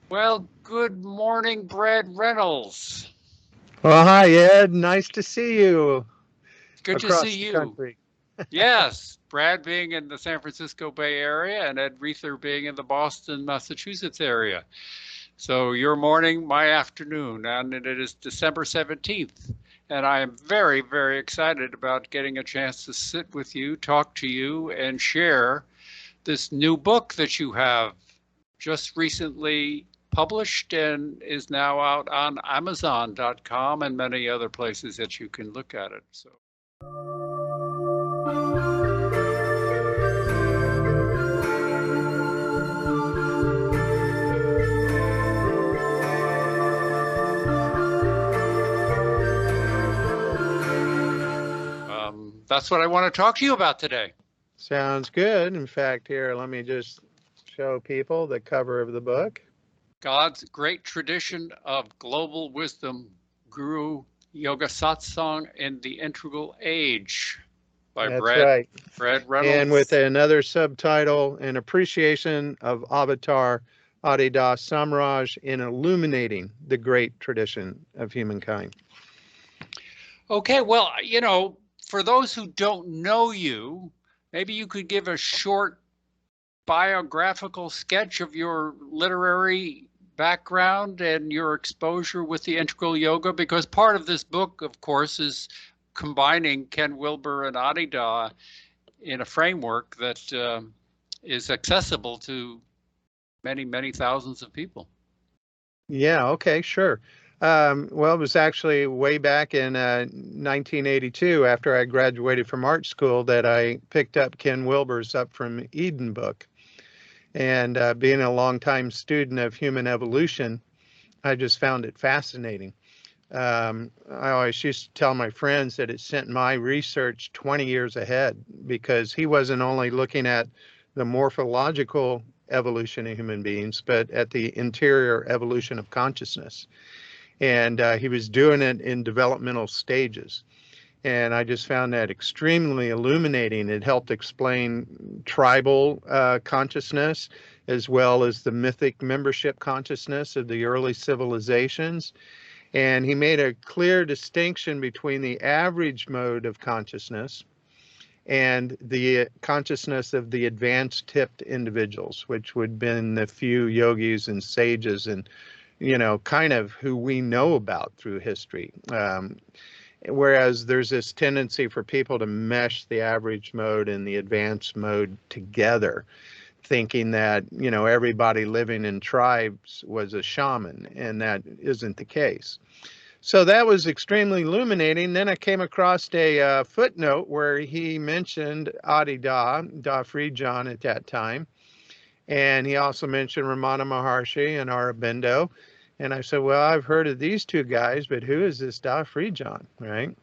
Well, good morning, Brad Reynolds. Well, hi, Ed. Nice to see you Good to see across the you. country. Yes, Brad being in the San Francisco Bay Area and Ed Reether being in the Boston, Massachusetts area. So your morning, my afternoon, and it is December 17th. And I am very, very excited about getting a chance to sit with you, talk to you, and share this new book that you have just recently published and is now out on Amazon.com and many other places that you can look at it. So. That's what I want to talk to you about today. Sounds good. In fact, here, let me just show people the cover of the book. God's Great Tradition of Global Wisdom, Guru Yoga-Satsang in the Integral Age by That's Brad right. Reynolds. And with another subtitle, An Appreciation of Avatar Adi Samraj in Illuminating the Great Tradition of Humankind. Okay, well, for those who don't know you, maybe you could give a short biographical sketch of your literary background and your exposure with the integral yoga, because part of this book, of course, is combining Ken Wilbur and Adi in a framework that is accessible to many, many thousands of people. Yeah, okay, sure. Well, it was actually way back in 1982, after I graduated from art school, that I picked up Ken Wilber's Up from Eden book. And being a longtime student of human evolution, I just found it fascinating. I always used to tell my friends that it sent my research 20 years ahead, because he wasn't only looking at the morphological evolution of human beings, but at the interior evolution of consciousness. And he was doing it in developmental stages. And I just found that extremely illuminating. It helped explain tribal consciousness, as well as the mythic membership consciousness of the early civilizations. And he made a clear distinction between the average mode of consciousness and the consciousness of the advanced tipped individuals, which would have been the few yogis and sages and, kind of who we know about through history. Whereas there's this tendency for people to mesh the average mode and the advanced mode together, thinking that, everybody living in tribes was a shaman, and that isn't the case. So that was extremely illuminating. Then I came across a footnote where he mentioned Adi Da Frijan at that time. And he also mentioned Ramana Maharshi and Aurobindo. And I said, well, I've heard of these two guys, but who is this Da Frijan, right?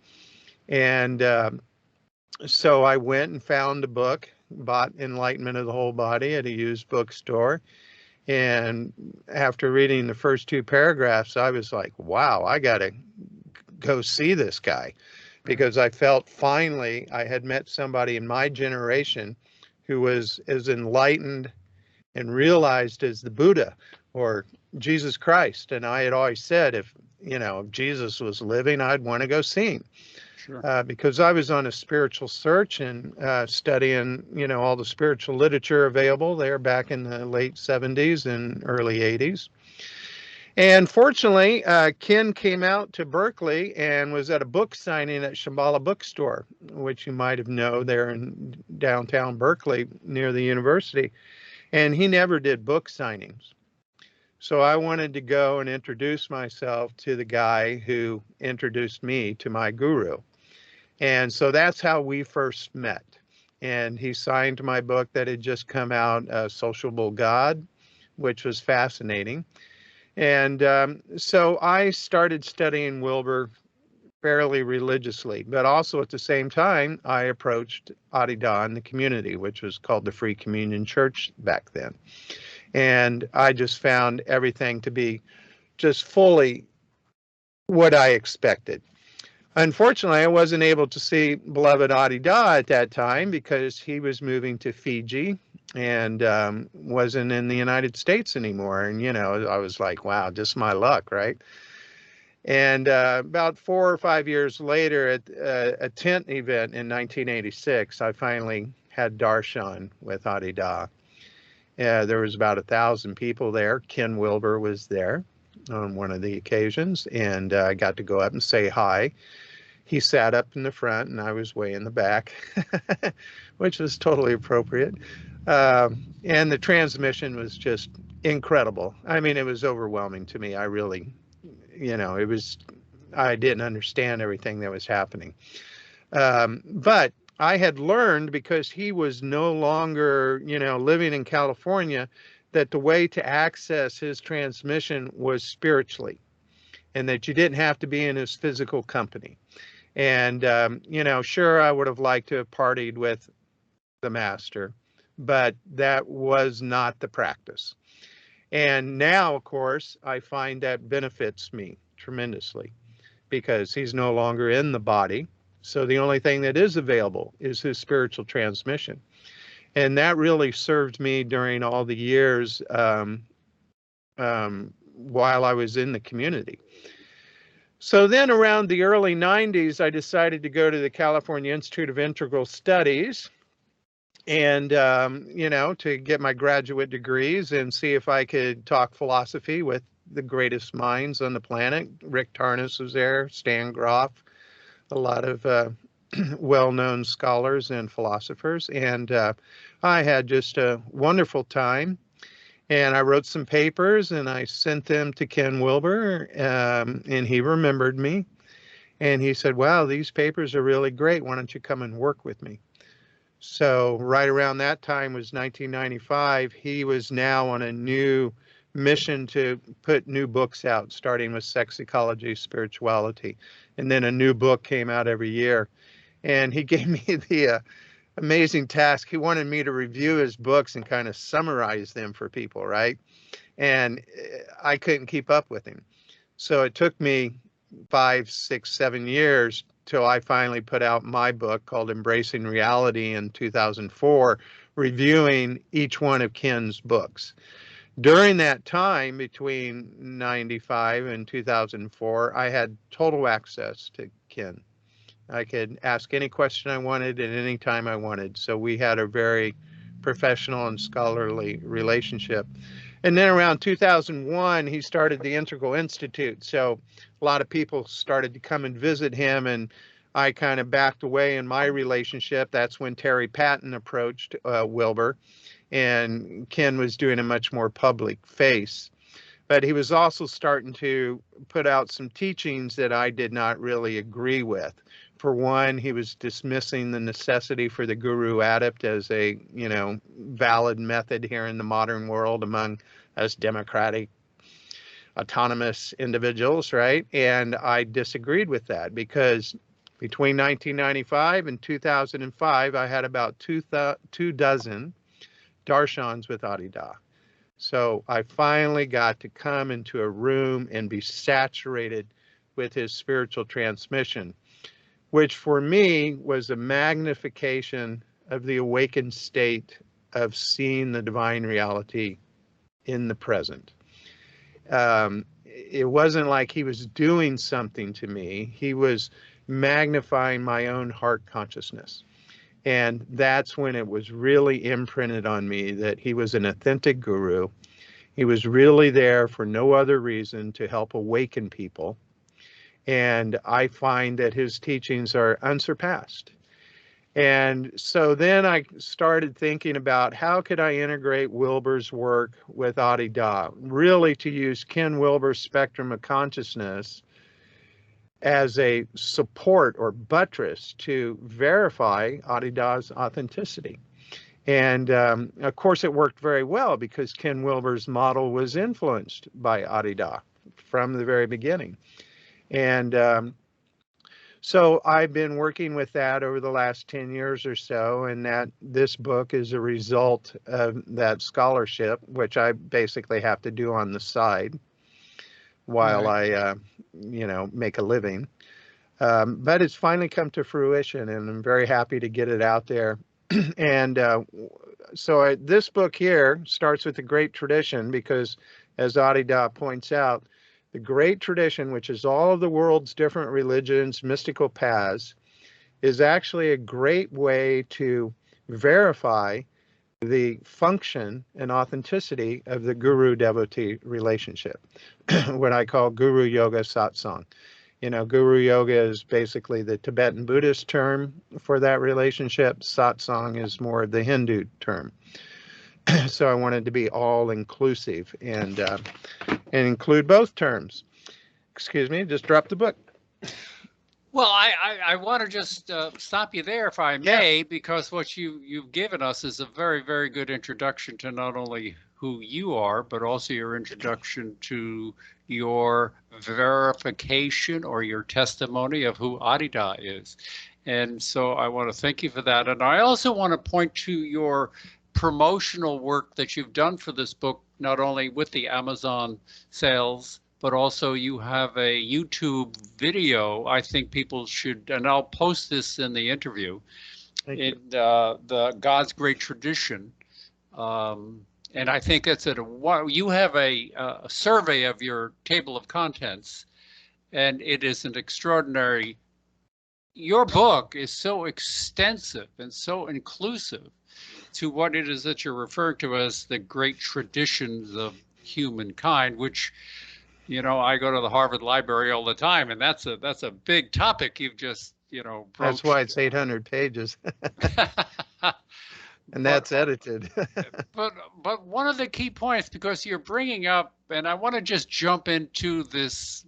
And so I went and found a book, bought Enlightenment of the Whole Body at a used bookstore. And after reading the first two paragraphs, I was like, wow, I got to go see this guy, because I felt finally I had met somebody in my generation who was as enlightened and realized as the Buddha or Jesus Christ. And I had always said, if Jesus was living, I'd want to go see him. Sure. Because I was on a spiritual search and studying, all the spiritual literature available there back in the late 70s and early 80s. And fortunately, Ken came out to Berkeley and was at a book signing at Shambhala Bookstore, which you might have known there in downtown Berkeley near the university. And he never did book signings. So I wanted to go and introduce myself to the guy who introduced me to my guru. And so that's how we first met. And he signed my book that had just come out, Sociable God, which was fascinating. And so I started studying Wilbur fairly religiously, but also at the same time, I approached Adi Da in the community, which was called the Free Communion Church back then. And I just found everything to be just fully what I expected. Unfortunately, I wasn't able to see beloved Adi Da at that time because he was moving to Fiji and wasn't in the United States anymore. And, I was like, wow, just my luck, right? And about 4 or 5 years later, at a tent event in 1986, I finally had darshan with Adi Da. There was about 1,000 people there. Ken Wilber was there on one of the occasions, and I got to go up and say hi. He sat up in the front, and I was way in the back, which was totally appropriate. And the transmission was just incredible. I mean, it was overwhelming to me. I really, I didn't understand everything that was happening. But I had learned, because he was no longer, living in California, that the way to access his transmission was spiritually, and that you didn't have to be in his physical company. And, sure, I would have liked to have partied with the master, but that was not the practice. And now, of course, I find that benefits me tremendously, because he's no longer in the body. So the only thing that is available is his spiritual transmission. And that really served me during all the years while I was in the community. So then around the early 90s, I decided to go to the California Institute of Integral Studies and, to get my graduate degrees and see if I could talk philosophy with the greatest minds on the planet. Rick Tarnas was there, Stan Groff, a lot of well-known scholars and philosophers. And I had just a wonderful time. And I wrote some papers and I sent them to Ken Wilber, and he remembered me. And he said, wow, these papers are really great. Why don't you come and work with me? So right around that time was 1995. He was now on a new mission to put new books out, starting with Sex Ecology, Spirituality. And then a new book came out every year. And he gave me the amazing task. He wanted me to review his books and kind of summarize them for people, right? And I couldn't keep up with him. So it took me 5, 6, 7 years till I finally put out my book called Embracing Reality in 2004, reviewing each one of Ken's books. During that time, between 95 and 2004, I had total access to Ken. I could ask any question I wanted at any time I wanted. So we had a very professional and scholarly relationship. And then around 2001, he started the Integral Institute. So a lot of people started to come and visit him, and I kind of backed away in my relationship. That's when Terry Patton approached Wilbur, and Ken was doing a much more public face. But he was also starting to put out some teachings that I did not really agree with. For one, he was dismissing the necessity for the guru adept as a, valid method here in the modern world among us democratic, autonomous individuals, right? And I disagreed with that, because between 1995 and 2005, I had about 2 dozen darshans with Adi Da. So I finally got to come into a room and be saturated with his spiritual transmission, which for me was a magnification of the awakened state of seeing the divine reality in the present. It wasn't like he was doing something to me. He was magnifying my own heart consciousness. And that's when it was really imprinted on me that he was an authentic guru. He was really there for no other reason to help awaken people. And I find that his teachings are unsurpassed. And so then I started thinking about how could I integrate Wilbur's work with Adi Da, really to use Ken Wilbur's spectrum of consciousness as a support or buttress to verify Adi Da's authenticity. And of course, it worked very well because Ken Wilbur's model was influenced by Adi Da from the very beginning. And So I've been working with that over the last 10 years or so, and that this book is a result of that scholarship, which I basically have to do on the side while Right. I, make a living. But it's finally come to fruition, and I'm very happy to get it out there. And this book here starts with the great tradition because, as Adida points out, the great tradition, which is all of the world's different religions, mystical paths, is actually a great way to verify the function and authenticity of the guru-devotee relationship, what I call guru yoga satsang. Guru yoga is basically the Tibetan Buddhist term for that relationship. Satsang is more of the Hindu term. So I wanted to be all inclusive and include both terms. Excuse me, just dropped the book. Well, I want to just stop you there, if I Yeah, may, because what you've given us is a very, very good introduction to not only who you are, but also your introduction to your verification or your testimony of who Adida is. And so I want to thank you for that. And I also want to point to your promotional work that you've done for this book, not only with the Amazon sales, but also you have a YouTube video. I think people should, and I'll post this in the interview, thank you. in the God's Great Tradition. And I think it's you have a survey of your table of contents, and it is an extraordinary. Your book is so extensive and so inclusive to what it is that you're referring to as the great traditions of humankind, which I go to the Harvard Library all the time, and that's a big topic you've just That's why broached. it's 800 pages, and but that's edited. but one of the key points, because you're bringing up, and I want to just jump into this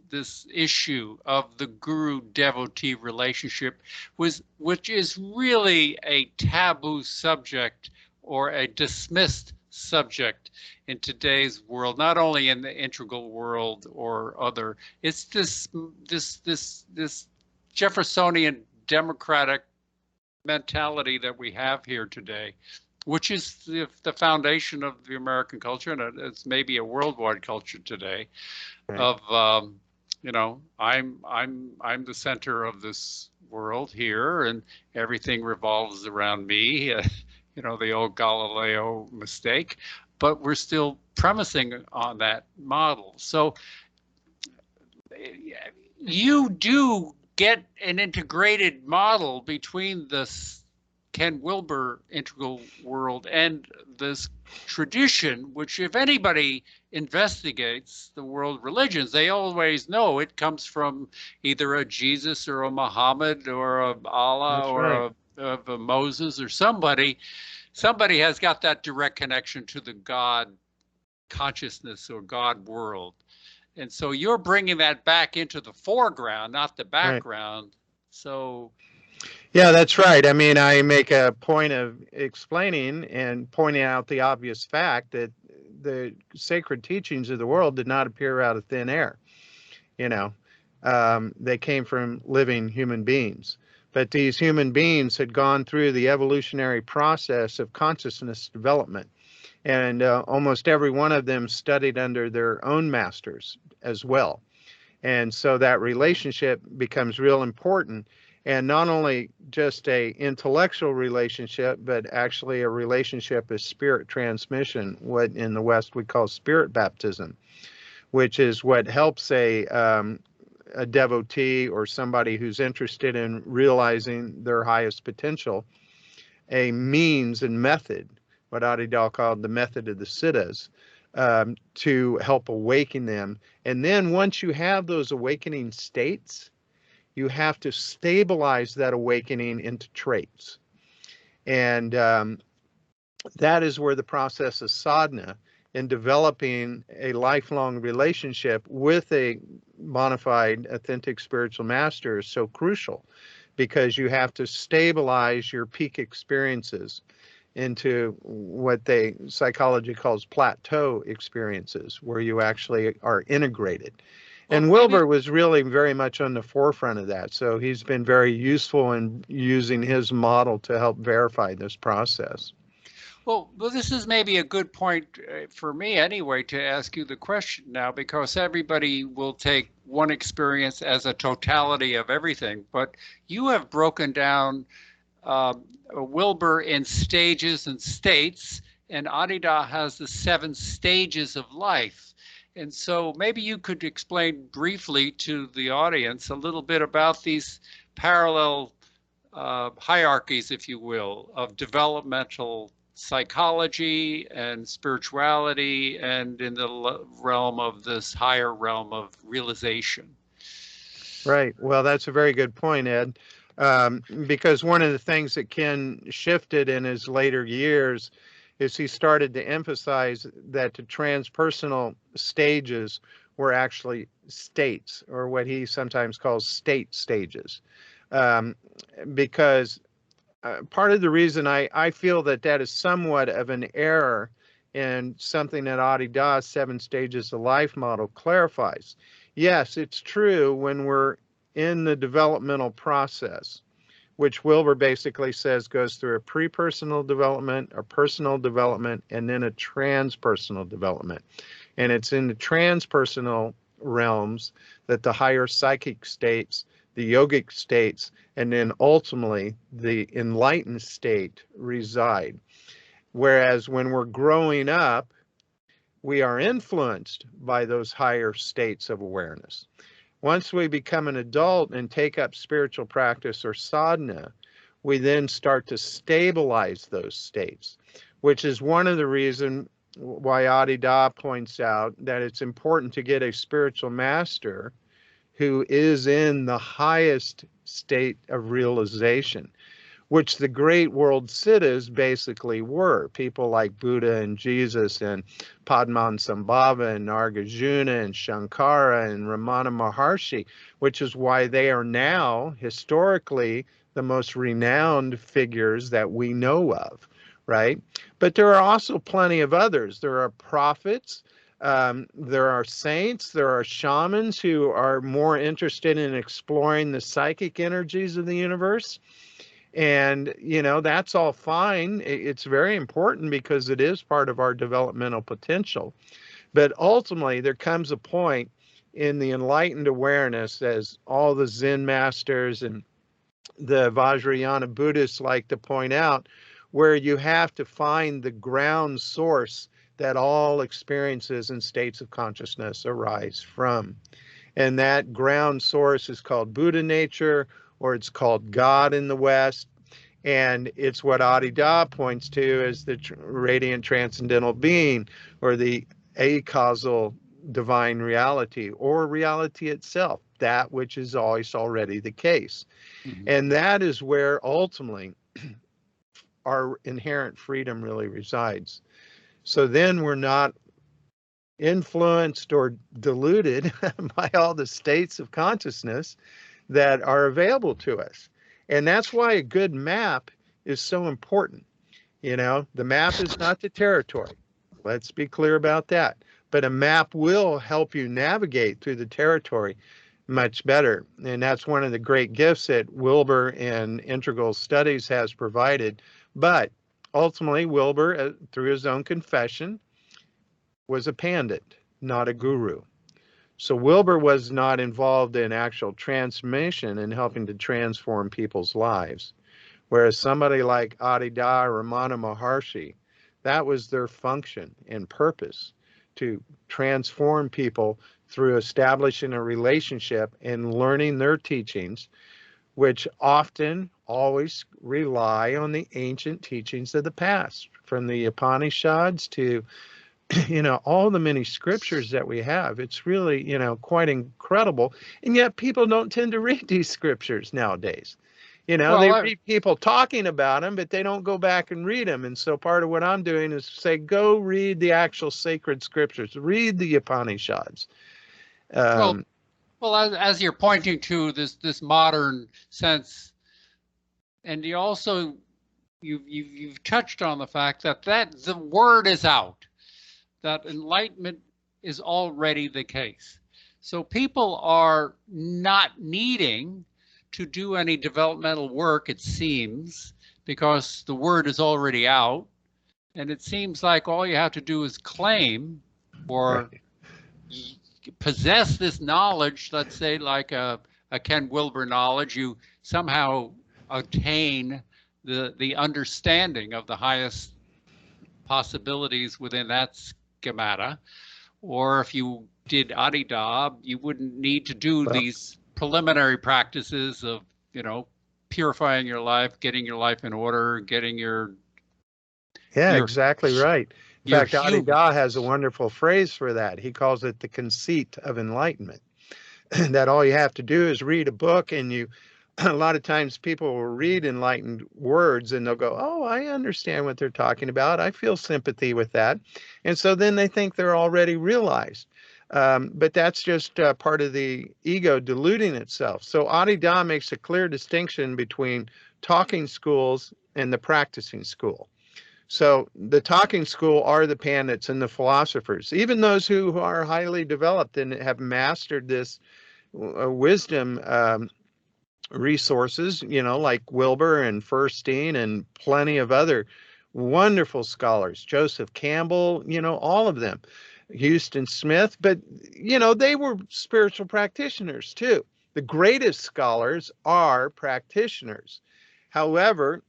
issue of the guru-devotee relationship, which is really a taboo subject or a dismissed subject in today's world, not only in the integral world or other. It's this Jeffersonian democratic mentality that we have here today, which is the foundation of the American culture, and it's maybe a worldwide culture today. Right. Of I'm the center of this world here, and everything revolves around me. The old Galileo mistake, but we're still premising on that model. So you do get an integrated model between this Ken Wilber integral world and this tradition, which if anybody investigates the world religions, they always know it comes from either a Jesus or a Muhammad or a Allah That's or right. a Moses or somebody. Somebody has got that direct connection to the God consciousness or God world. And so you're bringing that back into the foreground, not the Right. background. So, Yeah, that's right. I mean, I make a point of explaining and pointing out the obvious fact that the sacred teachings of the world did not appear out of thin air. You know, they came from living human beings. But these human beings had gone through the evolutionary process of consciousness development. And almost every one of them studied under their own masters as well. And so that relationship becomes real important. And not only just a intellectual relationship, but actually a relationship of spirit transmission, what in the West we call spirit baptism, which is what helps a devotee or somebody who's interested in realizing their highest potential, a means and method, what Adidal called the method of the siddhas, to help awaken them. And then once you have those awakening states, you have to stabilize that awakening into traits. And that is where the process of sadhana in developing a lifelong relationship with a bona fide, authentic spiritual master is so crucial, because you have to stabilize your peak experiences into what psychology calls plateau experiences, where you actually are integrated. And Well, maybe Wilbur was really very much on the forefront of that. So he's been very useful in using his model to help verify this process. Well, this is maybe a good point for me anyway to ask you the question now, because everybody will take one experience as a totality of everything, but you have broken down Wilbur in stages and states, and Adida has the 7 stages of life. And so maybe you could explain briefly to the audience a little bit about these parallel hierarchies, if you will, of developmental psychology and spirituality, and in the realm of this higher realm of realization. Right. Well, that's a very good point, Ed. Because one of the things that Ken shifted in his later years is he started to emphasize that the transpersonal stages were actually states, or what he sometimes calls state stages. Um, because part of the reason I feel that that is somewhat of an error in something that Adi Das 7 stages of life model clarifies. Yes, it's true when we're in the developmental process, which Wilbur basically says goes through a pre-personal development, a personal development, and then a transpersonal development. And it's in the transpersonal realms that the higher psychic states, the yogic states, and then ultimately the enlightened state reside. Whereas when we're growing up, we are influenced by those higher states of awareness. Once we become an adult and take up spiritual practice or sadhana, we then start to stabilize those states, which is one of the reasons why Adi Da points out that it's important to get a spiritual master who is in the highest state of realization, which the great world siddhas basically were. People like Buddha and Jesus and Padmasambhava and Nagarjuna and Shankara and Ramana Maharshi, which is why they are now historically the most renowned figures that we know of, right? But there are also plenty of others. There are prophets, there are saints, there are shamans who are more interested in exploring the psychic energies of the universe. And, that's all fine. It's very important because it is part of our developmental potential. But ultimately, there comes a point in the enlightened awareness, as all the Zen masters and the Vajrayana Buddhists like to point out, where you have to find the ground source that all experiences and states of consciousness arise from. And that ground source is called Buddha nature, or it's called God in the West. And it's what Adi Da points to as the radiant transcendental being, or the acausal divine reality, or reality itself, that which is always already the case. Mm-hmm. And that is where ultimately our inherent freedom really resides. So then we're not influenced or deluded by all the states of consciousness that are available to us. And that's why a good map is so important. The map is not the territory. Let's be clear about that. But a map will help you navigate through the territory much better. And that's one of the great gifts that Wilbur in Integral Studies has provided. But ultimately, Wilbur, through his own confession, was a pandit, not a guru. So Wilbur was not involved in actual transmission and helping to transform people's lives. Whereas somebody like Adi Da or Ramana Maharshi, that was their function and purpose, to transform people through establishing a relationship and learning their teachings, which often always rely on the ancient teachings of the past, from the Upanishads to all the many scriptures that we have. It's really, quite incredible. And yet people don't tend to read these scriptures nowadays. They read people talking about them, but they don't go back and read them. And so part of what I'm doing is say, go read the actual sacred scriptures, read the Upanishads. Well, as you're pointing to this modern sense, and you've touched on the fact that the word is out, that enlightenment is already the case. So people are not needing to do any developmental work, it seems, because the word is already out. And it seems like all you have to do is claim or Right. possess this knowledge, let's say like a Ken Wilber knowledge, you somehow attain the understanding of the highest possibilities within that schemata. Or if you did Adida, you wouldn't need to do Well, these preliminary practices of, you know, purifying your life, getting your life in order, getting yeah, your exactly right. In your fact, human. Adida has a wonderful phrase for that. He calls it the conceit of enlightenment. That all you have to do is read a book, and you a lot of times people will read enlightened words and they'll go, oh, I understand what they're talking about, I feel sympathy with that, and so then they think they're already realized. But that's just part of the ego deluding itself. So Adida makes a clear distinction between talking schools and the practicing school. So the talking school are the pandits and the philosophers, even those who are highly developed and have mastered this wisdom resources, like Wilbur and Furstein and plenty of other wonderful scholars, Joseph Campbell, all of them, Houston Smith, but, they were spiritual practitioners too. The greatest scholars are practitioners. However,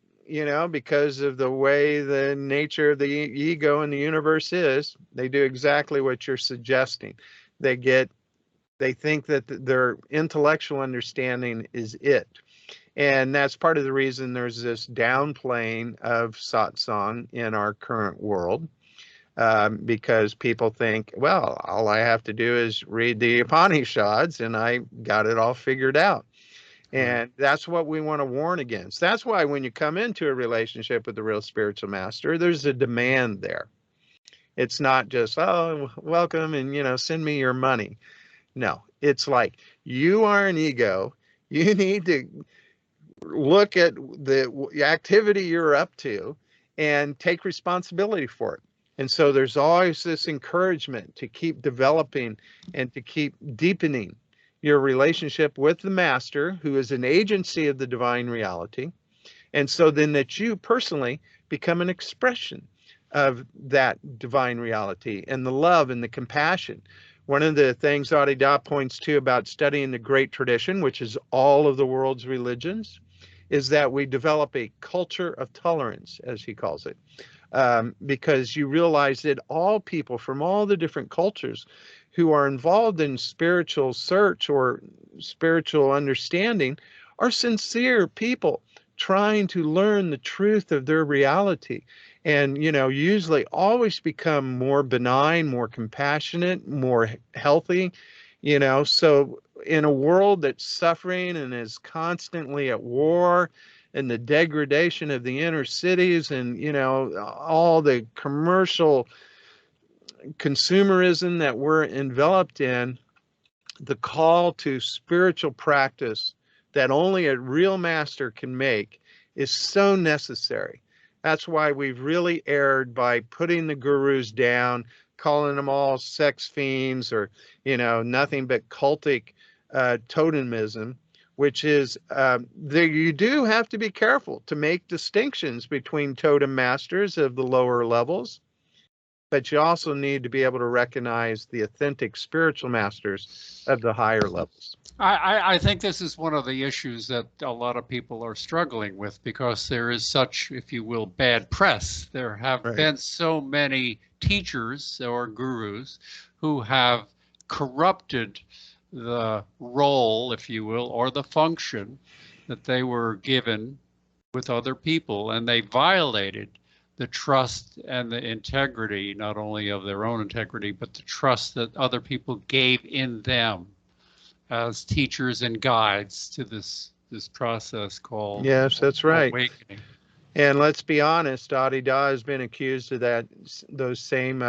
because of the way the nature of the ego in the universe is, they do exactly what you're suggesting. They get they think that their intellectual understanding is it. And that's part of the reason there's this downplaying of satsang in our current world, because people think, well, all I have to do is read the Upanishads and I got it all figured out. Right. And that's what we want to warn against. That's why when you come into a relationship with the real spiritual master, there's a demand there. It's not just, oh, welcome and, send me your money. No, it's like you are an ego. You need to look at the activity you're up to and take responsibility for it. And so there's always this encouragement to keep developing and to keep deepening your relationship with the master, who is an agency of the divine reality. And so then that you personally become an expression of that divine reality and the love and the compassion. One of the things Adida points to about studying the great tradition, which is all of the world's religions, is that we develop a culture of tolerance, as he calls it, because you realize that all people from all the different cultures who are involved in spiritual search or spiritual understanding are sincere people trying to learn the truth of their reality, and usually always become more benign, more compassionate, more healthy. So in a world that's suffering and is constantly at war, and the degradation of the inner cities, and all the commercial consumerism that we're enveloped in, the call to spiritual practice that only a real master can make is so necessary. That's why we've really erred by putting the gurus down, calling them all sex fiends, or nothing but cultic totemism, which is you do have to be careful to make distinctions between totem masters of the lower levels, but you also need to be able to recognize the authentic spiritual masters of the higher levels. I think this is one of the issues that a lot of people are struggling with because there is such, if you will, bad press. There have Right. been so many teachers or gurus who have corrupted the role, if you will, or the function that they were given with other people, and they violated the trust and the integrity, not only of their own integrity, but the trust that other people gave in them as teachers and guides to this process called Yes, that's right. awakening. And let's be honest, Adida has been accused of those same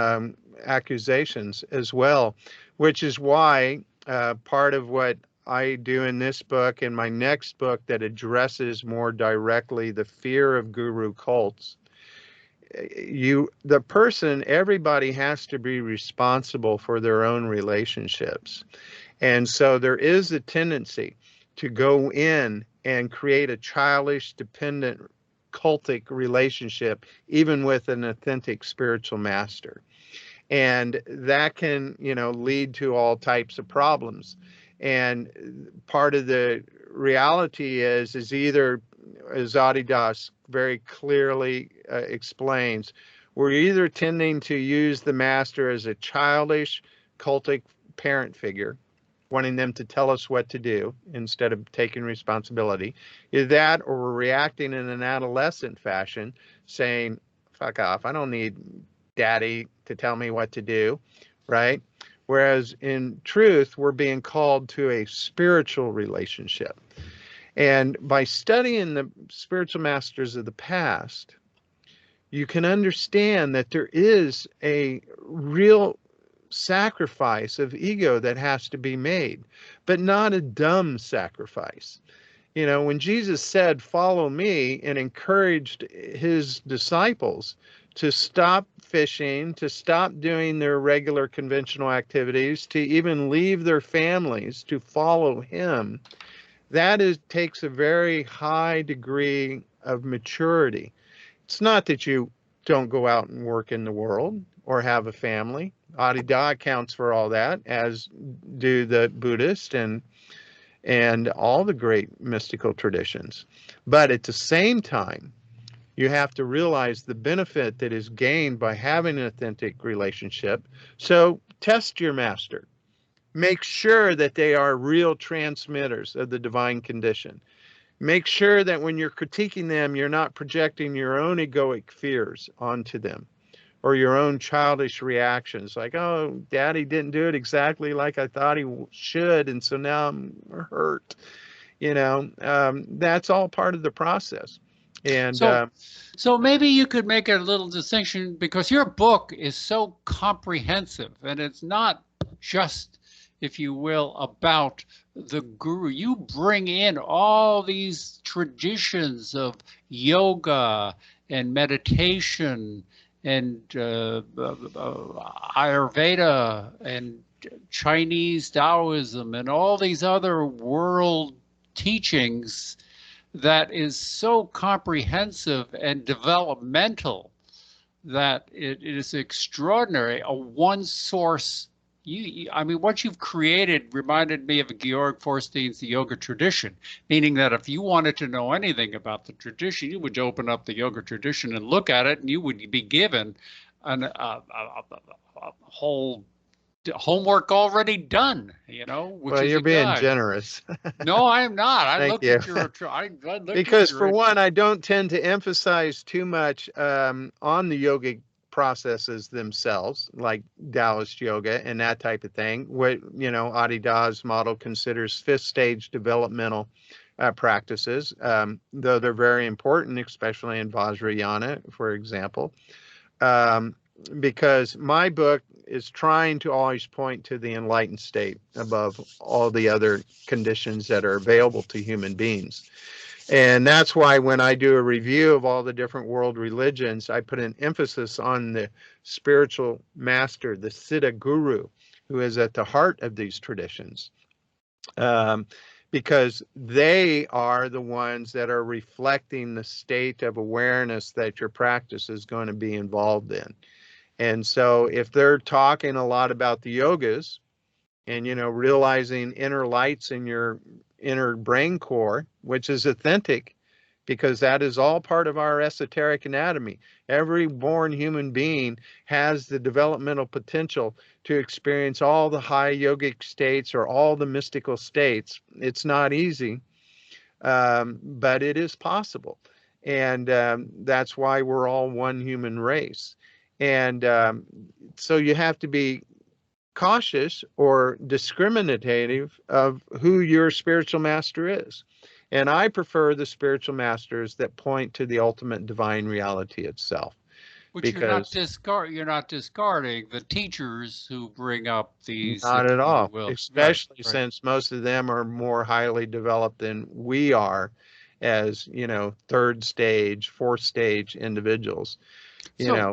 accusations as well, which is why part of what I do in this book and my next book that addresses more directly the fear of guru cults, everybody has to be responsible for their own relationships. And so there is a tendency to go in and create a childish, dependent, cultic relationship, even with an authentic spiritual master. And that can, lead to all types of problems. And part of the reality is either, as Adidas very clearly explains, we're either tending to use the master as a childish, cultic parent figure, wanting them to tell us what to do instead of taking responsibility. Is that, or we're reacting in an adolescent fashion, saying, fuck off, I don't need daddy to tell me what to do, right? Whereas in truth, we're being called to a spiritual relationship. And by studying the spiritual masters of the past, you can understand that there is a real sacrifice of ego that has to be made, but not a dumb sacrifice. When Jesus said, "Follow me," and encouraged his disciples to stop fishing, to stop doing their regular conventional activities, to even leave their families to follow him, takes a very high degree of maturity. It's not that you don't go out and work in the world or have a family. Adida accounts for all that, as do the Buddhist and all the great mystical traditions. But at the same time, you have to realize the benefit that is gained by having an authentic relationship. So test your master. Make sure that they are real transmitters of the divine condition. Make sure that when you're critiquing them, you're not projecting your own egoic fears onto them or your own childish reactions like, oh, daddy didn't do it exactly like I thought he should, and so now I'm hurt. That's all part of the process. And so maybe you could make a little distinction, because your book is so comprehensive, and it's not just, if you will, about the guru. You bring in all these traditions of yoga and meditation and Ayurveda and Chinese Taoism and all these other world teachings that is so comprehensive and developmental that it is extraordinary. A one source. I mean, what you've created reminded me of Georg Forstein's The Yoga Tradition, meaning that if you wanted to know anything about the tradition, you would open up the yoga tradition and look at it, and you would be given a whole homework already done, which well, is you're a being guide. generous. No, I'm not. I Thank looked you. at your, Because for one, I don't tend to emphasize too much on the yogic processes themselves, like Taoist yoga and that type of thing. What Adida's model considers fifth stage developmental practices, though they're very important, especially in Vajrayana, for example. Because my book is trying to always point to the enlightened state above all the other conditions that are available to human beings. And that's why when I do a review of all the different world religions, I put an emphasis on the spiritual master, the Siddha Guru, who is at the heart of these traditions. Because they are the ones that are reflecting the state of awareness that your practice is going to be involved in. And so if they're talking a lot about the yogas and, realizing inner lights in your inner brain core, which is authentic, because that is all part of our esoteric anatomy. Every born human being has the developmental potential to experience all the high yogic states or all the mystical states. It's not easy, but it is possible. And that's why we're all one human race. And so you have to be cautious or discriminative of who your spiritual master is. And I prefer the spiritual masters that point to the ultimate divine reality itself. Which you're not discarding the teachers who bring up these, Not at if you all, will. especially Right. since most of them are more highly developed than we are as, third stage, fourth stage individuals.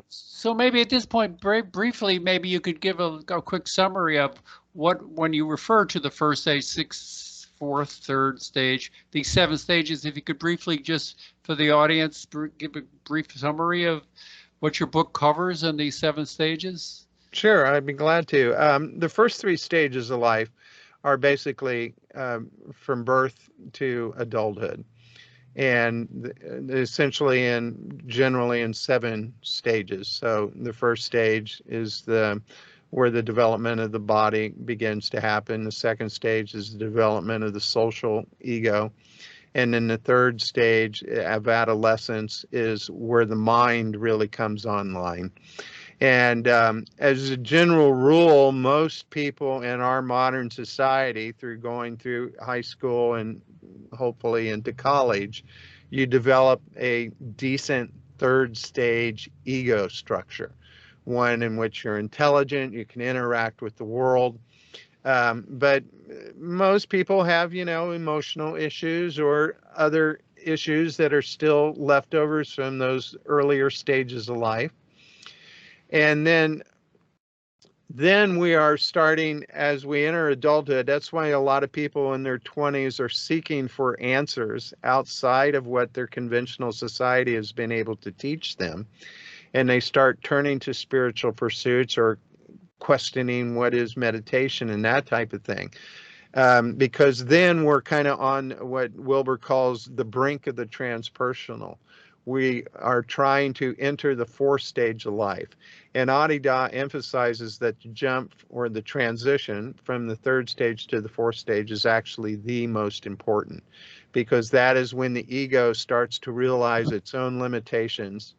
So maybe at this point, very briefly, maybe you could give a quick summary of when you refer to the first stage, sixth, fourth, third stage, these 7 stages, if you could briefly, just for the audience, give a brief summary of what your book covers in these 7 stages. Sure, I'd be glad to. The first 3 stages of life are basically from birth to adulthood, and essentially generally in 7 stages. So the first stage is where the development of the body begins to happen. The second stage is the development of the social ego. And then the third stage of adolescence is where the mind really comes online. And as a general rule, most people in our modern society, through going through high school and hopefully into college, you develop a decent third stage ego structure, one in which you're intelligent, you can interact with the world. But most people have, emotional issues or other issues that are still leftovers from those earlier stages of life. And then we are starting as we enter adulthood. That's why a lot of people in their 20s are seeking for answers outside of what their conventional society has been able to teach them. And they start turning to spiritual pursuits or questioning what is meditation and that type of thing. Because then we're kind of on what Wilbur calls the brink of the transpersonal. We are trying to enter the fourth stage of life. And Adi emphasizes that the jump or the transition from the third stage to the fourth stage is actually the most important, because that is when the ego starts to realize its own limitations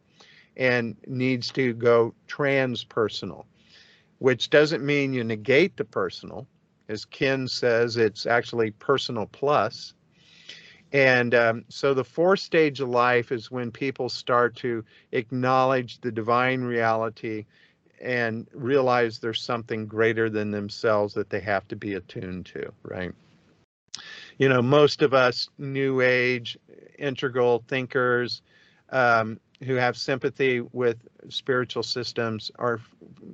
and needs to go transpersonal, which doesn't mean you negate the personal. As Ken says, it's actually personal plus. And so the fourth stage of life is when people start to acknowledge the divine reality and realize there's something greater than themselves that they have to be attuned to, right? Most of us New Age, integral thinkers who have sympathy with spiritual systems are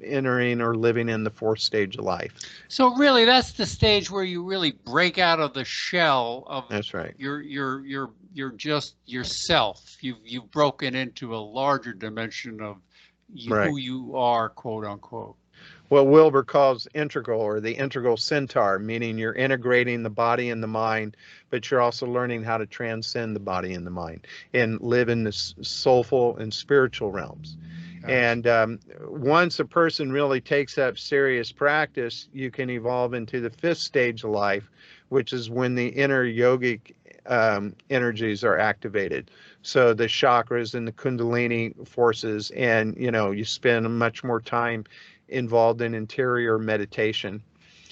entering or living in the fourth stage of life. So really, that's the stage where you really break out of the shell of That's right. You're just yourself. You've broken into a larger dimension of Right. who you are, quote unquote. What Wilbur calls integral, or the integral centaur, meaning you're integrating the body and the mind, but you're also learning how to transcend the body and the mind and live in the soulful and spiritual realms. And once a person really takes up serious practice, you can evolve into the fifth stage of life, which is when the inner yogic energies are activated. So the chakras and the kundalini forces, and you spend much more time involved in interior meditation.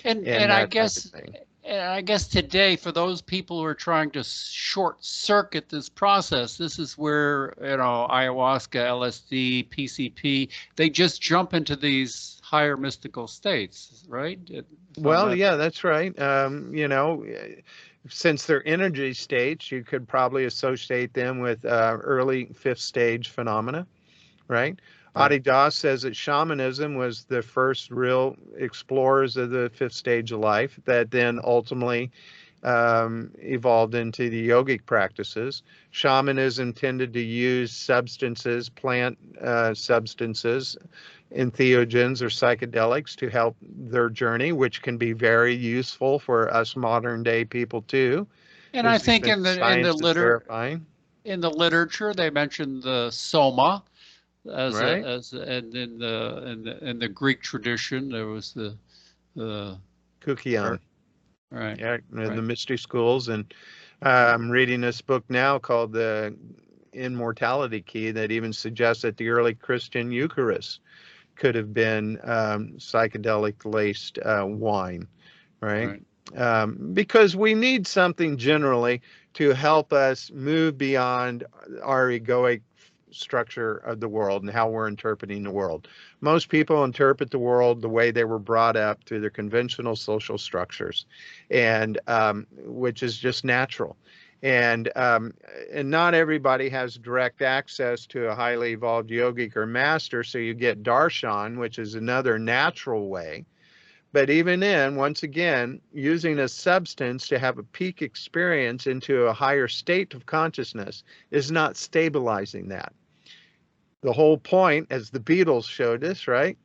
And I guess today, for those people who are trying to short circuit this process, this is where, ayahuasca, LSD, PCP, they just jump into these higher mystical states, right? Well, yeah, that's right. Since they're energy states, you could probably associate them with early fifth stage phenomena, right? Adi says that shamanism was the first real explorers of the fifth stage of life that then ultimately evolved into the yogic practices. Shamanism tended to use substances, plant substances, entheogens or psychedelics to help their journey, which can be very useful for us modern day people too. And I think in the literature they mentioned the soma as right. And in the Greek tradition there was the Kukion. Right. Yeah, the mystery schools. And I'm reading this book now called The Immortality Key that even suggests that the early Christian Eucharist could have been psychedelic laced wine, right? Because we need something generally to help us move beyond our egoic structure of the world and how we're interpreting the world. Most people interpret the world the way they were brought up through their conventional social structures, and which is just natural. And not everybody has direct access to a highly evolved yogic or master, so you get darshan, which is another natural way. But even then, once again, using a substance to have a peak experience into a higher state of consciousness is not stabilizing that. The whole point, as the Beatles showed us, right,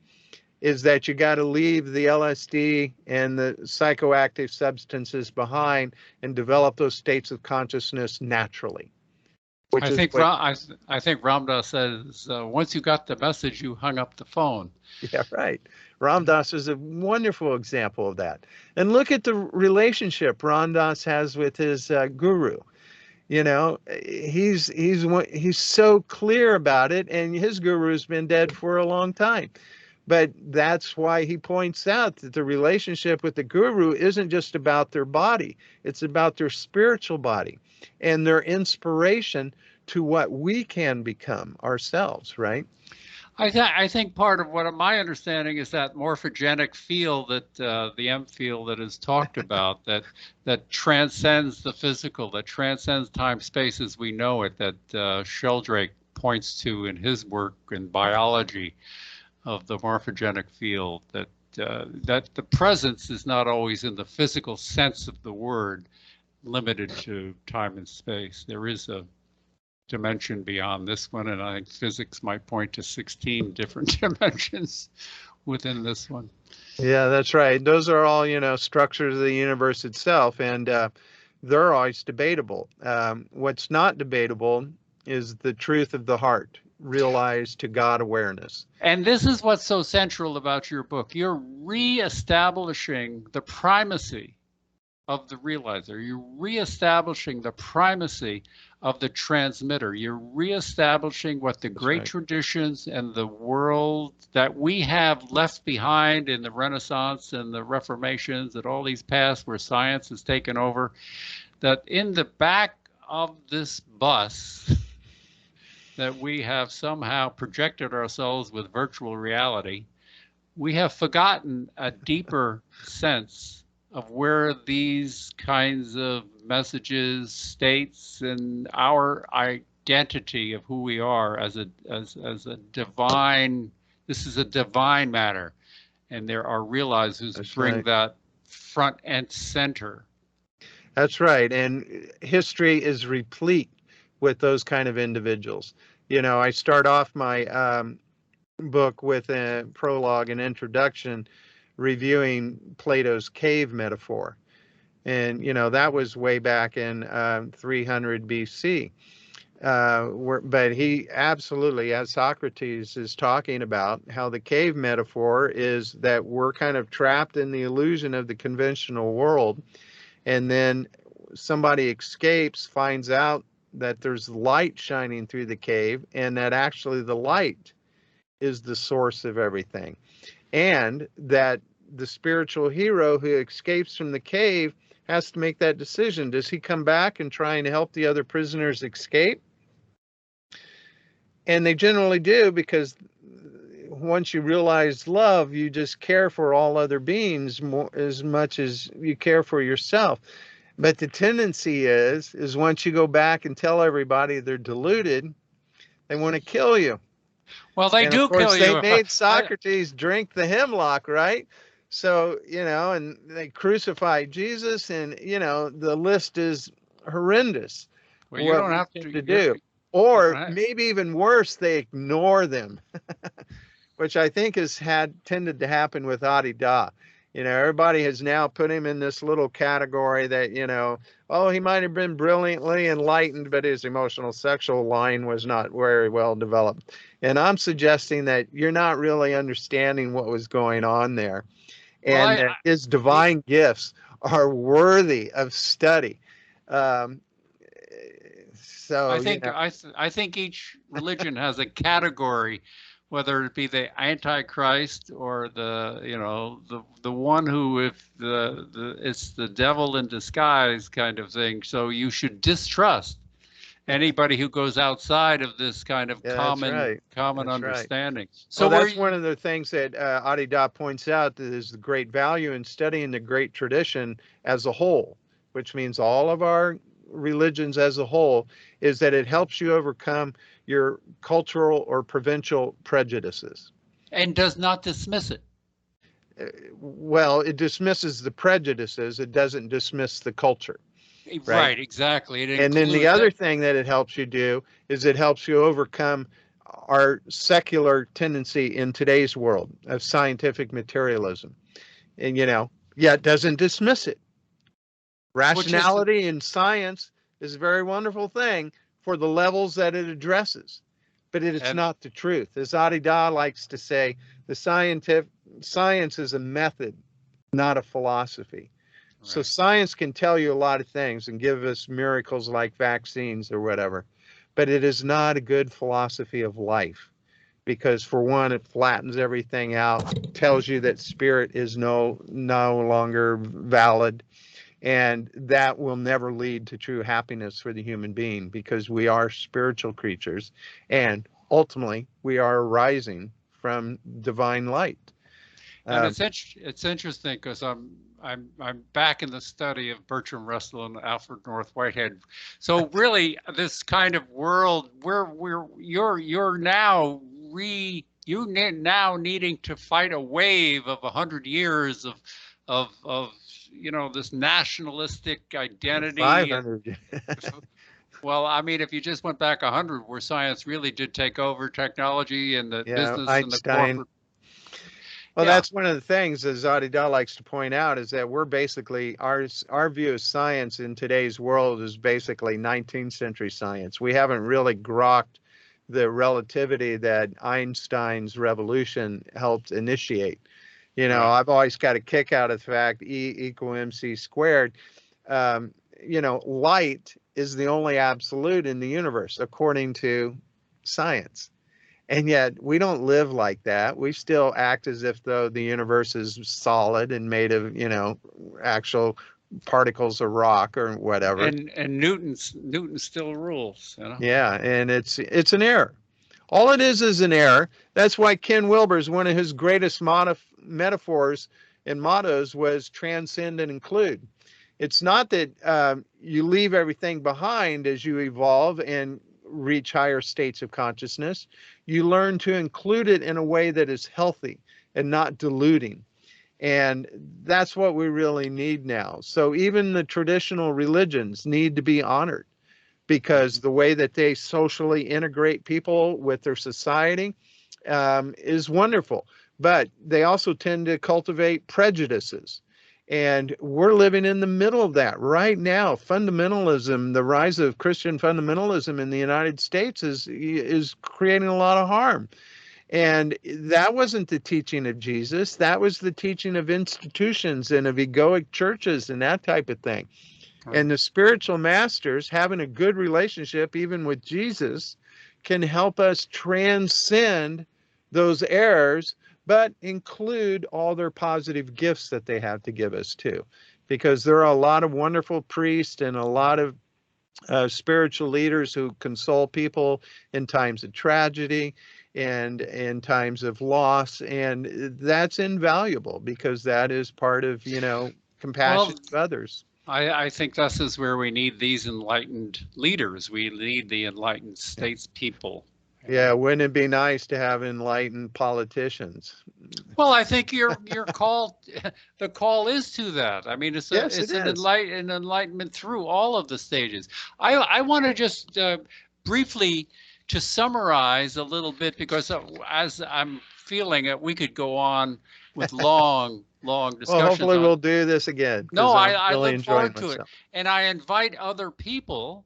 is that you got to leave the LSD and the psychoactive substances behind and develop those states of consciousness naturally. Which I is think what, I think Ramdas says once you got the message, you hung up the phone. yeah, right. Ram Dass is a wonderful example of that. And look at the relationship Ram Dass has with his guru. You know, he's so clear about it, and his guru's been dead for a long time. But that's why he points out that the relationship with the guru isn't just about their body, it's about their spiritual body and their inspiration to what we can become ourselves, right? I think part of what my understanding is that morphogenic field that the M field that is talked about, that transcends the physical, that transcends time space as we know it, that Sheldrake points to in his work in biology of the morphogenic field, that the presence is not always in the physical sense of the word, limited to time and space. There is a dimension beyond this one, and I think physics might point to 16 different dimensions within this one. Yeah, that's right. Those are all, structures of the universe itself, and they're always debatable. What's not debatable is the truth of the heart, realized to God awareness. And this is what's so central about your book. You're reestablishing the primacy of the realizer. You're reestablishing the primacy of the transmitter. You're reestablishing what the great traditions and the world that we have left behind in the Renaissance and the Reformations and all these paths where science has taken over, that in the back of this bus that we have somehow projected ourselves with virtual reality, we have forgotten a deeper sense of where these kinds of messages, states, and our identity of who we are as a divine, this is a divine matter, and there are realizers who bring that front and center. That's right, and history is replete with those kind of individuals. I start off my book with a prologue and introduction reviewing Plato's cave metaphor. And, that was way back in 300 BC. But he absolutely, as Socrates is talking about, how the cave metaphor is that we're kind of trapped in the illusion of the conventional world. And then somebody escapes, finds out that there's light shining through the cave, and that actually the light is the source of everything. And that the spiritual hero who escapes from the cave has to make that decision. Does he come back and try and help the other prisoners escape? And they generally do, because once you realize love, you just care for all other beings as much as you care for yourself. But the tendency is once you go back and tell everybody they're deluded, they want to kill you. Well, they do kill you. They made Socrates drink the hemlock, right? So, and they crucified Jesus, and, the list is horrendous. Well, you don't have to do. Or maybe even worse, they ignore them, which I think has tended to happen with Adi. Everybody has now put him in this little category that, he might have been brilliantly enlightened, but his emotional sexual line was not very well developed. And I'm suggesting that you're not really understanding what was going on there. And that his divine gifts are worthy of study. So I think each religion has a category, whether it be the Antichrist or the one who, if it's the devil in disguise kind of thing. So you should distrust anybody who goes outside of this kind of common understanding. Right. So that's one of the things that Adi points out, that is the great value in studying the great tradition as a whole, which means all of our religions as a whole, is that it helps you overcome your cultural or provincial prejudices. And does not dismiss it. well, it dismisses the prejudices. It doesn't dismiss the culture, right? Right, exactly. It And then the includes other that. thing that it helps you do is it helps you overcome our secular tendency in today's world of scientific materialism. And, yeah, it doesn't dismiss it. Which is Rationality in science is a very wonderful thing for the levels that it addresses, but it's and not the truth. As Adi likes to say, the science is a method, not a philosophy. So right. science can tell you a lot of things and give us miracles like vaccines or whatever, but it is not a good philosophy of life because for one, it flattens everything out, tells you that spirit is no longer valid, and that will never lead to true happiness for the human being because we are spiritual creatures and ultimately we are arising from divine light. And Um, it's interesting because I'm back in the study of Bertrand Russell and Alfred North Whitehead. So really, this kind of world where you're now now needing to fight a wave of 100 years of this nationalistic identity. 500. Well, I mean, if you just went back 100, where science really did take over technology and the Yeah, business and the Einstein. corporate. Well, Yeah. that's one of the things, as Adida likes to point out, is that we're basically our view of science in today's world is basically 19th century science. We haven't really grokked the relativity that Einstein's revolution helped initiate. Right. I've always got a kick out of the fact E equal mc squared. Um, Light is the only absolute in the universe, according to science. And yet we don't live like that. We still act as if though the universe is solid and made of, actual particles of rock or whatever. And Newton still rules. Yeah, and it's an error. All it is an error. That's why Ken Wilber's one of his greatest metaphors and mottos was transcend and include. It's not that you leave everything behind as you evolve and reach higher states of consciousness. You learn to include it in a way that is healthy and not diluting. And that's what we really need now. So even the traditional religions need to be honored because Mhm. the way that they socially integrate people with their society is wonderful. But they also tend to cultivate prejudices. And we're living in the middle of that right now. Fundamentalism, the rise of Christian fundamentalism in the United States is creating a lot of harm. And that wasn't the teaching of Jesus. That was the teaching of institutions and of egoic churches and that type of thing. Right. And the spiritual masters, having a good relationship, even with Jesus, can help us transcend those errors, but include all their positive gifts that they have to give us too. Because there are a lot of wonderful priests and a lot of spiritual leaders who console people in times of tragedy and in times of loss. And that's invaluable because that is part of, compassion Well, to others. I think this is where we need these enlightened leaders. We need the enlightened statespeople. Yeah, wouldn't it be nice to have enlightened politicians? Well, I think your call, the call is to that. I mean, Yes, it it's an is. enlightenment through all of the stages. I want to just briefly to summarize a little bit because as I'm feeling it, we could go on with long Well, discussions hopefully on. we'll do this again No, because I'm I really look enjoying forward to it, myself. and I invite other people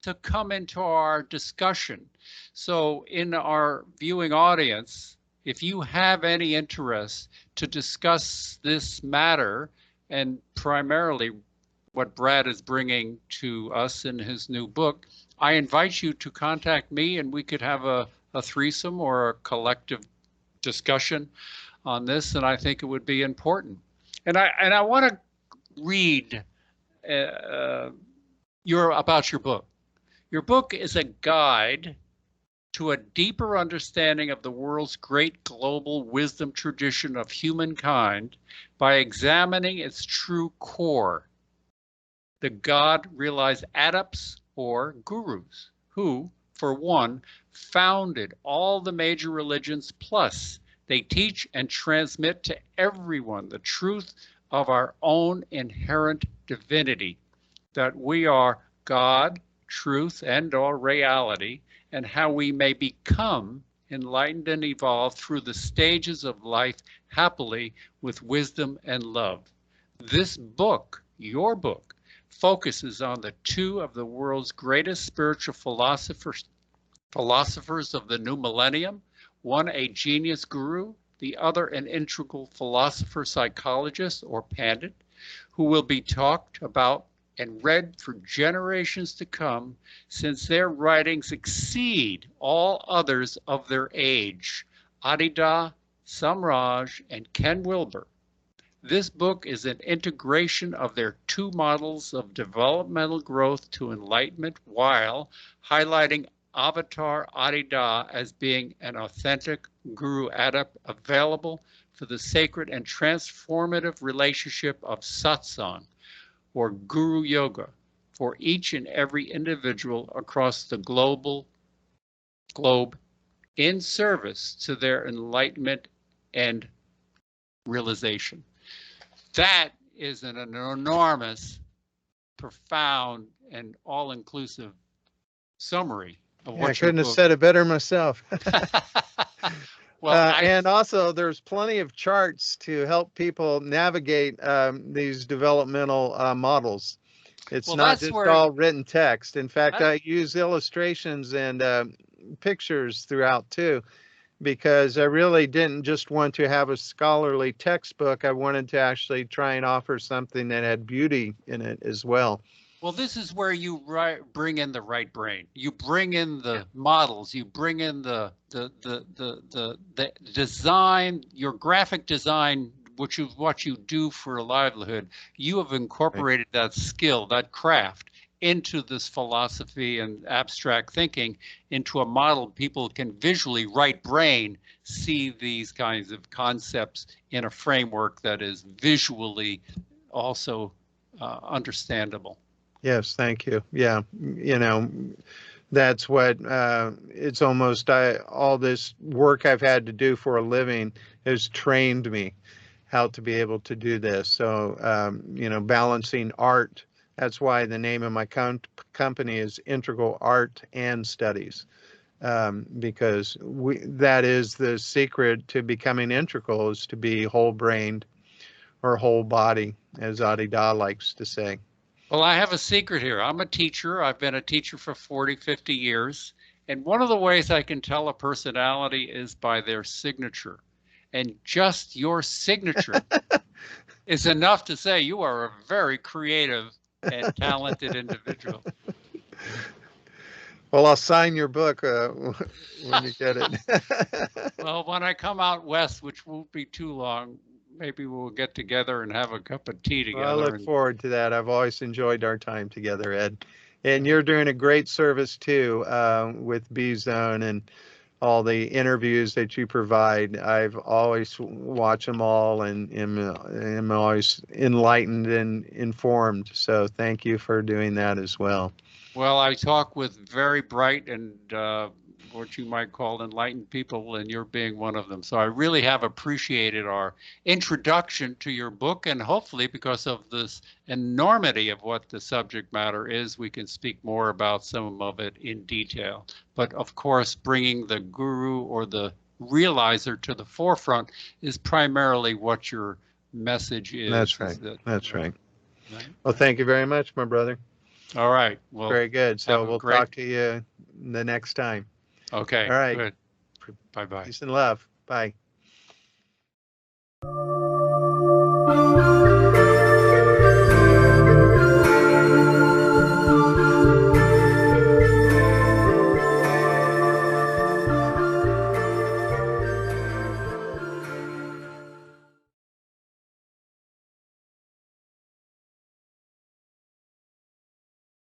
to come into our discussion. So, in our viewing audience, if you have any interest to discuss this matter and primarily what Brad is bringing to us in his new book, I invite you to contact me and we could have a threesome or a collective discussion on this. And I think it would be important. And I want to read uh, about your book. Your book is a guide to a deeper understanding of the world's great global wisdom tradition of humankind by examining its true core, the God-realized adepts or gurus, who, for one, founded all the major religions plus They teach and transmit to everyone the truth of our own inherent divinity, that we are God, truth, and/or reality, and how we may become enlightened and evolve through the stages of life happily with wisdom and love. This book, your book, focuses on the two of the world's greatest spiritual philosophers of the new millennium, one a genius guru, the other an integral philosopher psychologist or pandit, who will be talked about and read for generations to come, since their writings exceed all others of their age, Adida, Samraj, and Ken Wilber. This book is an integration of their two models of developmental growth to enlightenment, while highlighting Avatar Adida as being an authentic guru adept available for the sacred and transformative relationship of satsang, or guru yoga, for each and every individual across the globe in service to their enlightenment and realization. That is an enormous, profound, and all-inclusive summary of what I couldn't have said it better myself. Well, and also there's plenty of charts to help people navigate these developmental models. It's not just all written text. In fact, I use illustrations and pictures throughout too, because I really didn't just want to have a scholarly textbook. I wanted to actually try and offer something that had beauty in it as well. Well, this is where you bring in the right brain. You bring in the models. You bring in the design, your graphic design, what you do for a livelihood. You have incorporated that skill, that craft, into this philosophy and abstract thinking, into a model people can visually, right brain, see these kinds of concepts in a framework that is visually also understandable. Yes, thank you. Yeah, that's what it's almost all this work I've had to do for a living has trained me how to be able to do this. So, balancing art. That's why the name of my company is Integral Art and Studies, because that is the secret to becoming integral, is to be whole-brained or whole body, as Adida likes to say. Well, I have a secret here. I'm a teacher. I've been a teacher for 40, 50 years. And one of the ways I can tell a personality is by their signature. And just your signature is enough to say you are a very creative and talented individual. Well, I'll sign your book when you get it. Well, when I come out west, which won't be too long, maybe we'll get together and have a cup of tea together. Well, I look forward to that. I've always enjoyed our time together, Ed. And you're doing a great service too with B-Zone and all the interviews that you provide. I've always watched them all and am always enlightened and informed. So thank you for doing that as well. Well, I talk with very bright and what you might call enlightened people, and you're being one of them. So I really have appreciated our introduction to your book, and hopefully because of this enormity of what the subject matter is, we can speak more about some of it in detail. But of course, bringing the guru or the realizer to the forefront is primarily what your message is. That's right. That's right. Well, thank you very much, my brother. All right. Well, very good. So we'll talk to you the next time. Okay. All right. Good. Bye-bye. Peace and love. Bye.